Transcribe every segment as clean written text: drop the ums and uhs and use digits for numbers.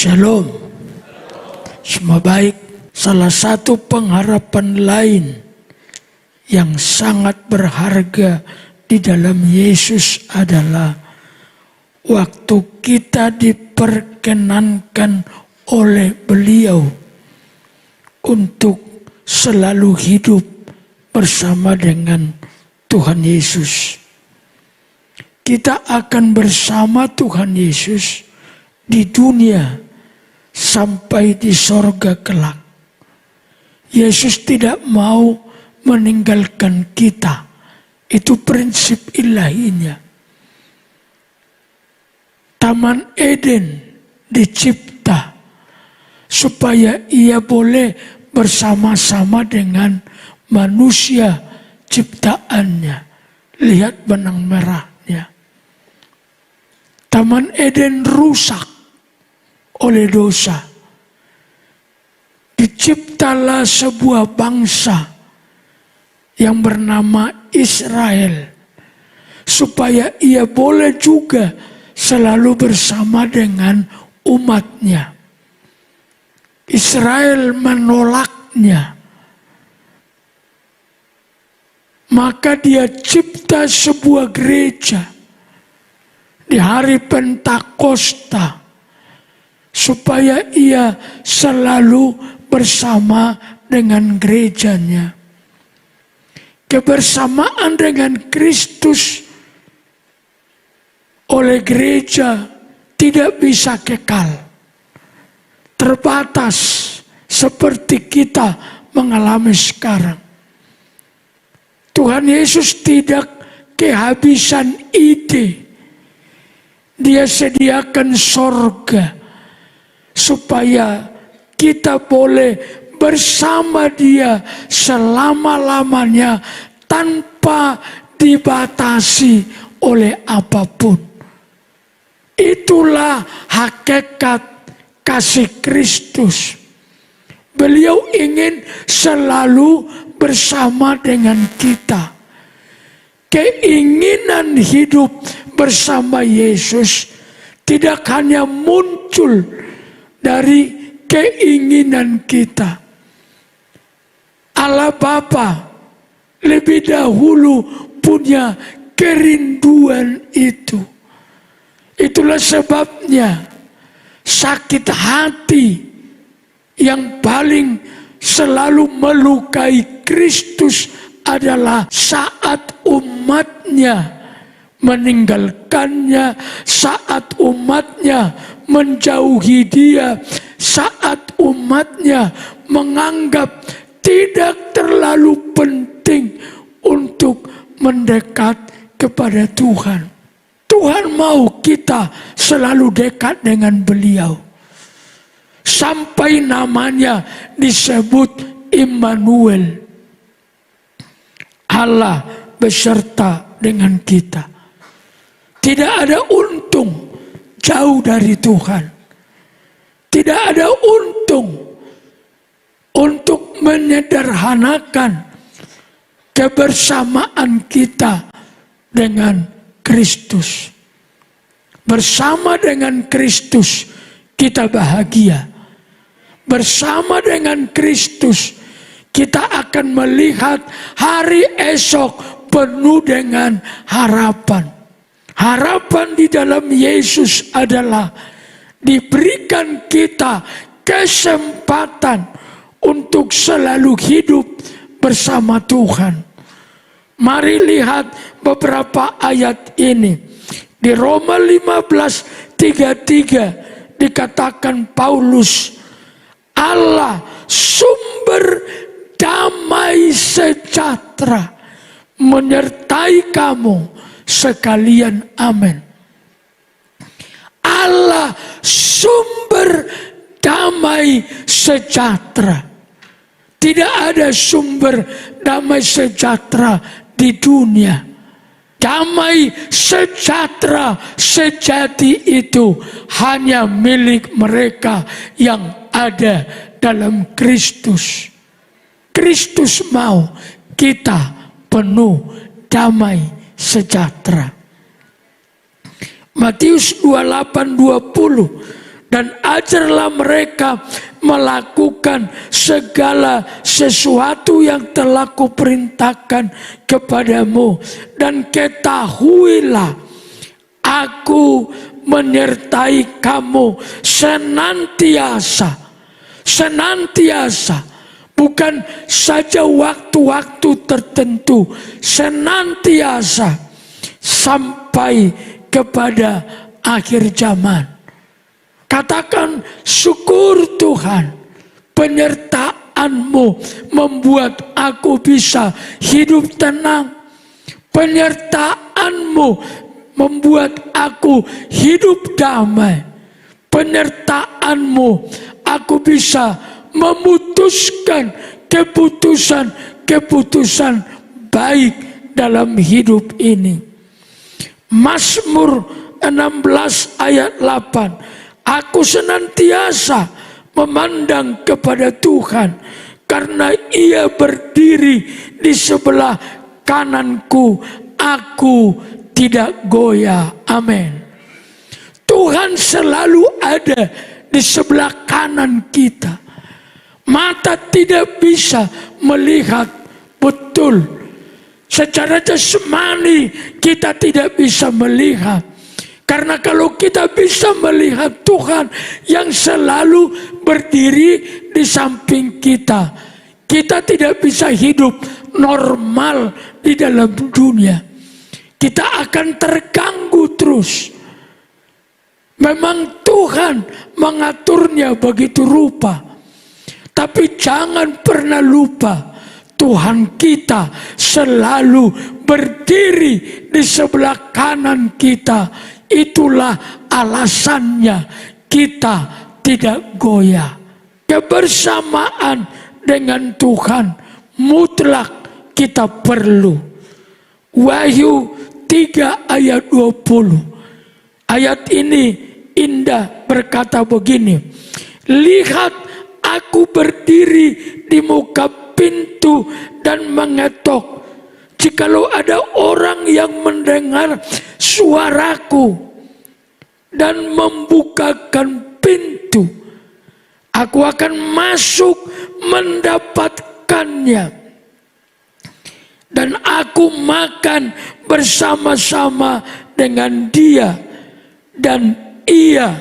Shalom. Semua baik. Salah satu pengharapan lain yang sangat berharga di dalam Yesus adalah waktu kita diperkenankan oleh Beliau untuk selalu hidup bersama dengan Tuhan Yesus. Kita akan bersama Tuhan Yesus di dunia sampai di sorga kelak. Yesus tidak mau meninggalkan kita. Itu prinsip ilahinya. Taman Eden dicipta supaya ia boleh bersama-sama dengan manusia ciptaannya. Lihat benang merahnya. Taman Eden rusak oleh dosa. Diciptalah sebuah bangsa yang bernama Israel, supaya ia boleh juga selalu bersama dengan umatnya. Israel menolaknya. Maka dia cipta sebuah gereja di hari Pentakosta, supaya ia selalu bersama dengan gerejanya. Kebersamaan dengan Kristus oleh gereja tidak bisa kekal. Terbatas seperti kita mengalami sekarang. Tuhan Yesus tidak kehabisan ide. Dia sediakan sorga supaya kita boleh bersama Dia selama-lamanya tanpa dibatasi oleh apapun. Itulah hakikat kasih Kristus. Beliau ingin selalu bersama dengan kita. Keinginan hidup bersama Yesus tidak hanya muncul dari keinginan kita. Allah Bapa lebih dahulu punya kerinduan itu. Itulah sebabnya sakit hati yang paling selalu melukai Kristus adalah saat umatnya meninggalkannya, saat umatnya menjauhi Dia, saat umatnya menganggap tidak terlalu penting untuk mendekat kepada Tuhan. Tuhan mau kita selalu dekat dengan Beliau. Sampai namanya disebut Immanuel. Allah beserta dengan kita. Tidak ada untung jauh dari Tuhan. Tidak ada untung untuk menyederhanakan kebersamaan kita dengan Kristus. Bersama dengan Kristus kita bahagia. Bersama dengan Kristus kita akan melihat hari esok penuh dengan harapan. Harapan di dalam Yesus adalah diberikan kita kesempatan untuk selalu hidup bersama Tuhan. Mari lihat beberapa ayat ini. Di Roma 15:33 dikatakan Paulus, Allah sumber damai sejahtera menyertai kamu sekalian. Amin. Allah sumber damai sejahtera. Tidak ada sumber damai sejahtera di dunia. Damai sejahtera sejati itu hanya milik mereka yang ada dalam Kristus. Kristus mau kita penuh damai sejahtera. Matius 28:20 dan ajarlah mereka melakukan segala sesuatu yang telah kuperintahkan kepadamu. Dan ketahuilah, aku menyertai kamu senantiasa. Senantiasa, bukan saja waktu-waktu tertentu, senantiasa sampai kepada akhir zaman. Katakan, syukur Tuhan, penyertaan-Mu membuat aku bisa hidup tenang. Penyertaan-Mu membuat aku hidup damai. Penyertaan-Mu aku bisa memutuskan keputusan-keputusan baik dalam hidup ini. Mazmur 16 ayat 8. Aku senantiasa memandang kepada Tuhan, karena Ia berdiri di sebelah kananku, aku tidak goyah. Amin. Tuhan selalu ada di sebelah kanan kita. Mata tidak bisa melihat betul. Secara jasmani kita tidak bisa melihat. Karena kalau kita bisa melihat Tuhan yang selalu berdiri di samping kita, kita tidak bisa hidup normal di dalam dunia. Kita akan terganggu terus. Memang Tuhan mengaturnya begitu rupa. Tapi jangan pernah lupa, Tuhan kita selalu berdiri di sebelah kanan kita. Itulah alasannya kita tidak goyah. Kebersamaan dengan Tuhan mutlak kita perlu. Wahyu 3 ayat 20. Ayat ini indah, berkata begini. Lihat, aku berdiri di muka pintu dan mengetok. Jikalau ada orang yang mendengar suaraku dan membukakan pintu, aku akan masuk mendapatkannya, dan aku makan bersama-sama dengan dia, dan ia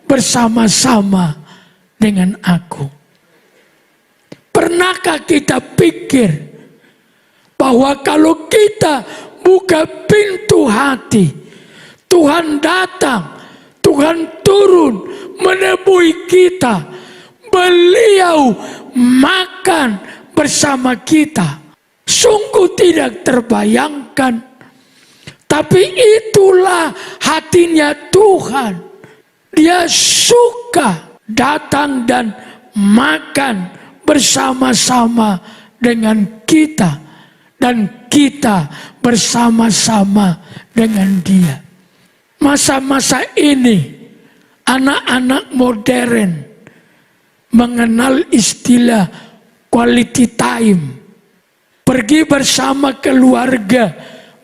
bersama-sama dengan aku. Pernahkah kita pikir bahwa kalau kita buka pintu hati, Tuhan datang, Tuhan turun menemui kita, Beliau makan bersama kita? Sungguh tidak terbayangkan. Tapi itulah hatinya Tuhan. Dia suka datang dan makan bersama-sama dengan kita. Dan kita bersama-sama dengan dia. Masa-masa ini, anak-anak modern mengenal istilah quality time. Pergi bersama keluarga,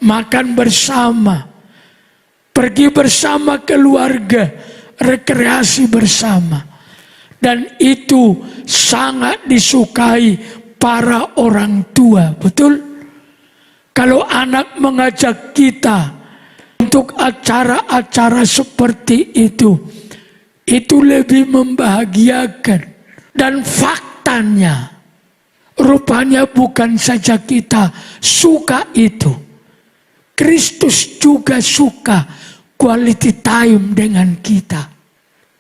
makan bersama. Pergi bersama keluarga, rekreasi bersama. Dan itu sangat disukai para orang tua, betul? Kalau anak mengajak kita untuk acara-acara seperti itu lebih membahagiakan. Dan faktanya, rupanya bukan saja kita suka itu. Kristus juga suka quality time dengan kita.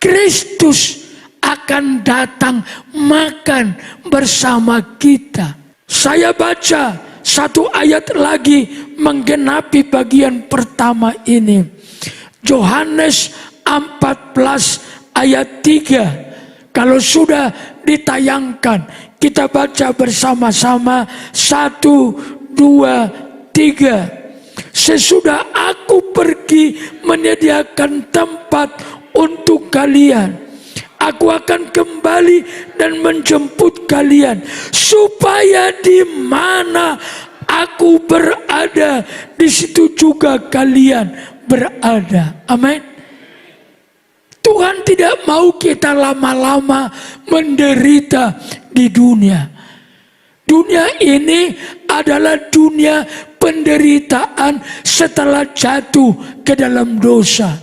Kristus akan datang makan bersama kita. Saya baca satu ayat lagi menggenapi bagian pertama ini. Yohanes 14 ayat 3. Kalau sudah ditayangkan, kita baca bersama-sama. 1, 2, 3. Sesudah aku pergi menyediakan tempat untuk kalian, aku akan kembali dan menjemput kalian, supaya di mana aku berada, di situ juga kalian berada. Amin. Tuhan tidak mau kita lama-lama menderita di dunia. Dunia ini adalah dunia penderitaan setelah jatuh ke dalam dosa.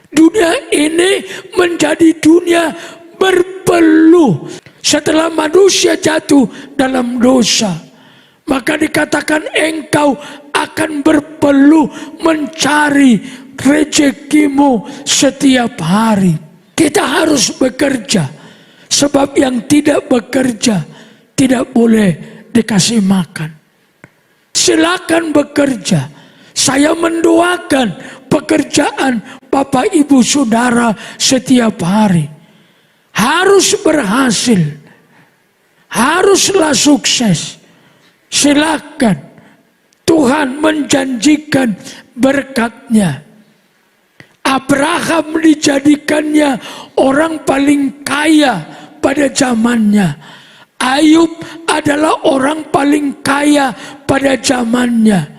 Dunia ini menjadi dunia berpeluh setelah manusia jatuh dalam dosa. Maka dikatakan engkau akan berpeluh mencari rezekimu setiap hari. Kita harus bekerja, sebab yang tidak bekerja tidak boleh dikasih makan. Silakan bekerja. Saya mendoakan pekerjaan Bapak Ibu Saudara setiap hari harus berhasil, haruslah sukses. Silakan, Tuhan menjanjikan berkat-Nya. Abraham dijadikannya orang paling kaya pada zamannya. Ayub adalah orang paling kaya pada zamannya.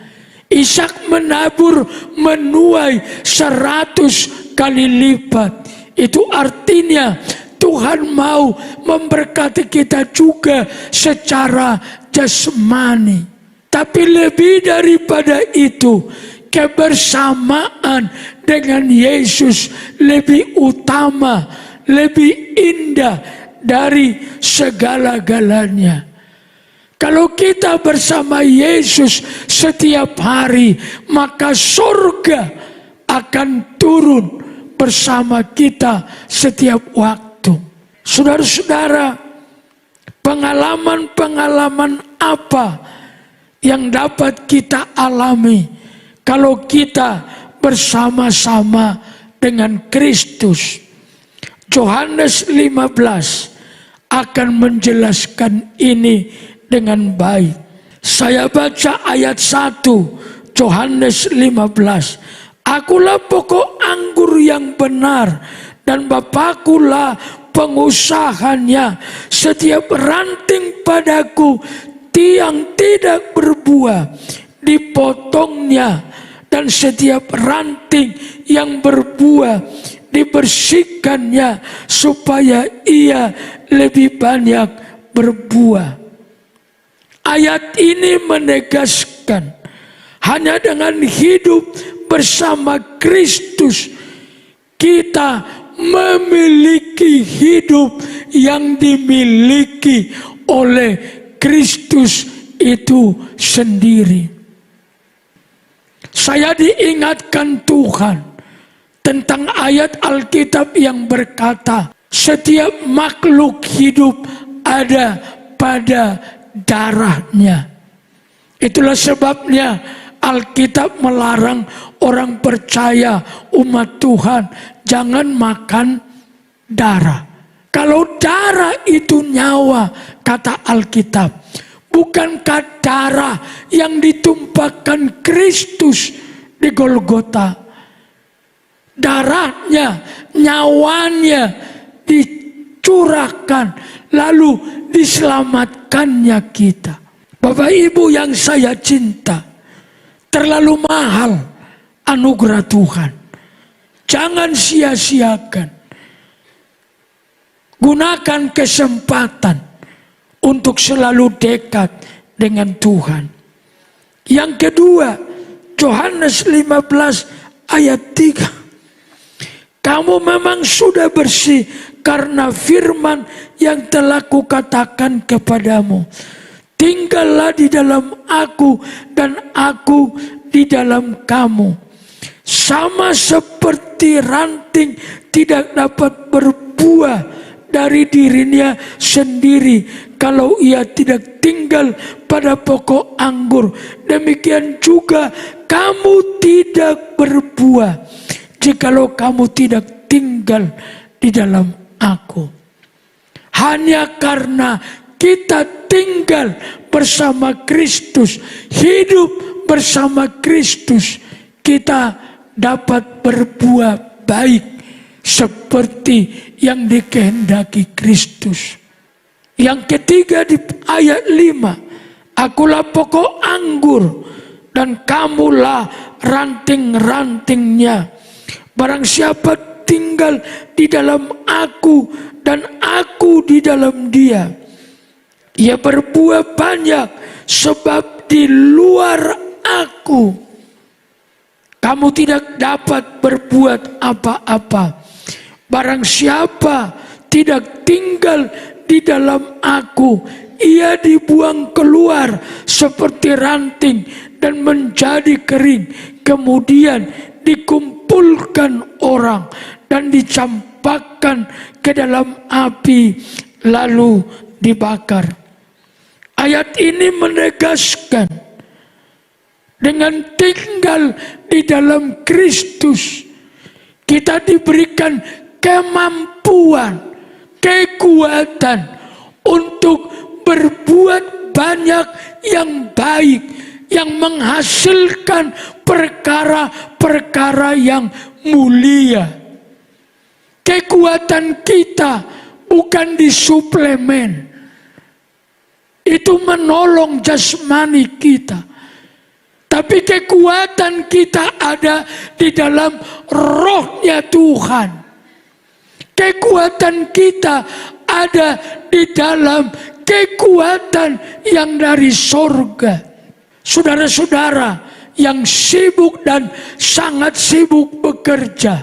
Ishak menabur menuai 100 kali lipat. Itu artinya Tuhan mau memberkati kita juga secara jasmani. Tapi lebih daripada itu, kebersamaan dengan Yesus lebih utama, lebih indah dari segala-galanya. Kalau kita bersama Yesus setiap hari, maka surga akan turun bersama kita setiap waktu. Saudara-saudara, pengalaman-pengalaman apa yang dapat kita alami kalau kita bersama-sama dengan Kristus? Yohanes 15 akan menjelaskan ini dengan baik. Saya baca ayat 1 Yohanes 15. Akulah pokok anggur yang benar dan Bapakkulah pengusahanya. Setiap ranting padaku yang tidak berbuah dipotongnya, dan setiap ranting yang berbuah dibersihkannya supaya ia lebih banyak berbuah. Ayat ini menegaskan hanya dengan hidup bersama Kristus kita memiliki hidup yang dimiliki oleh Kristus itu sendiri. Saya diingatkan Tuhan tentang ayat Alkitab yang berkata, setiap makhluk hidup ada pada darahnya. Itulah sebabnya Alkitab melarang orang percaya, umat Tuhan, jangan makan darah. Kalau darah itu nyawa, kata Alkitab, bukankah darah yang ditumpahkan Kristus di Golgota? Darahnya, nyawanya dicurahkan, lalu diselamatkannya kita. Bapak Ibu yang saya cinta, terlalu mahal anugerah Tuhan. Jangan sia-siakan. Gunakan kesempatan untuk selalu dekat dengan Tuhan. Yang kedua, Yohanes 15 ayat 3. Kamu memang sudah bersih karena firman yang telah kukatakan kepadamu. Tinggallah di dalam aku dan aku di dalam kamu. Sama seperti ranting tidak dapat berbuah dari dirinya sendiri kalau ia tidak tinggal pada pokok anggur, demikian juga kamu tidak berbuah jikalau kamu tidak tinggal di dalam aku. Hanya karena kita tinggal bersama Kristus, hidup bersama Kristus, kita dapat berbuah baik seperti yang dikehendaki Kristus. Yang ketiga di ayat 5, akulah pokok anggur dan kamulah ranting-rantingnya. Barang siapa tinggal di dalam aku dan aku di dalam dia, ia berbuah banyak, sebab di luar aku kamu tidak dapat berbuat apa-apa. Barang siapa tidak tinggal di dalam aku, ia dibuang keluar seperti ranting dan menjadi kering, kemudian dikumpulkan orang dan dicampakkan ke dalam api lalu dibakar. Ayat ini menegaskan dengan tinggal di dalam Kristus kita diberikan kemampuan, kekuatan untuk berbuat banyak yang baik, yang menghasilkan perkara-perkara yang mulia. Kekuatan kita bukan di suplemen, itu menolong jasmani kita, tapi kekuatan kita ada di dalam rohnya Tuhan. Kekuatan kita ada di dalam kekuatan yang dari sorga. Saudara-saudara yang sibuk dan sangat sibuk bekerja,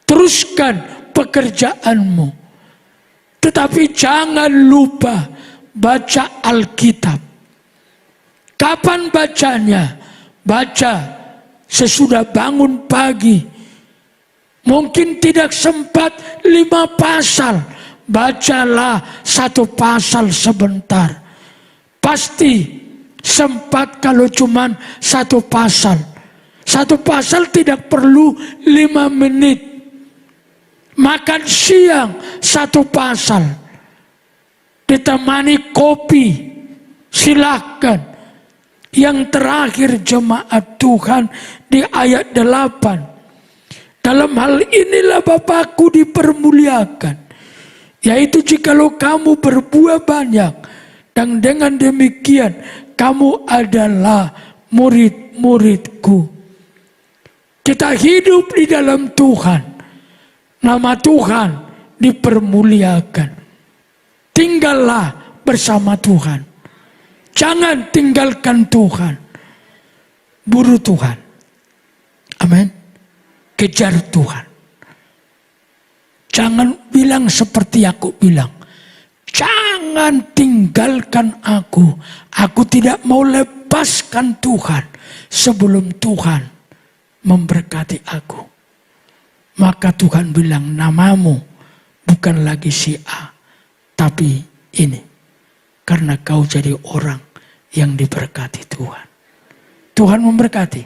teruskan pekerjaanmu. Tetapi jangan lupa baca Alkitab. Kapan bacanya? Baca sesudah bangun pagi. Mungkin tidak sempat 5 pasal, bacalah 1 pasal sebentar. Pasti sempat kalau cuman 1 pasal. 1 pasal tidak perlu 5 menit. Makan siang 1 pasal, ditemani kopi, silakan. Yang terakhir jemaat Tuhan di ayat 8. Dalam hal inilah Bapakku dipermuliakan, yaitu jikalau kamu berbuah banyak, dan dengan demikian kamu adalah murid-muridku. Kita hidup di dalam Tuhan, nama Tuhan dipermuliakan. Tinggallah bersama Tuhan. Jangan tinggalkan Tuhan. Buru Tuhan. Amin. Kejar Tuhan. Jangan bilang seperti aku bilang. Jangan tinggalkan aku. Aku tidak mau lepaskan Tuhan sebelum Tuhan memberkati aku. Maka Tuhan bilang, namamu bukan lagi si A, tapi ini. Karena kau jadi orang yang diberkati Tuhan. Tuhan memberkati.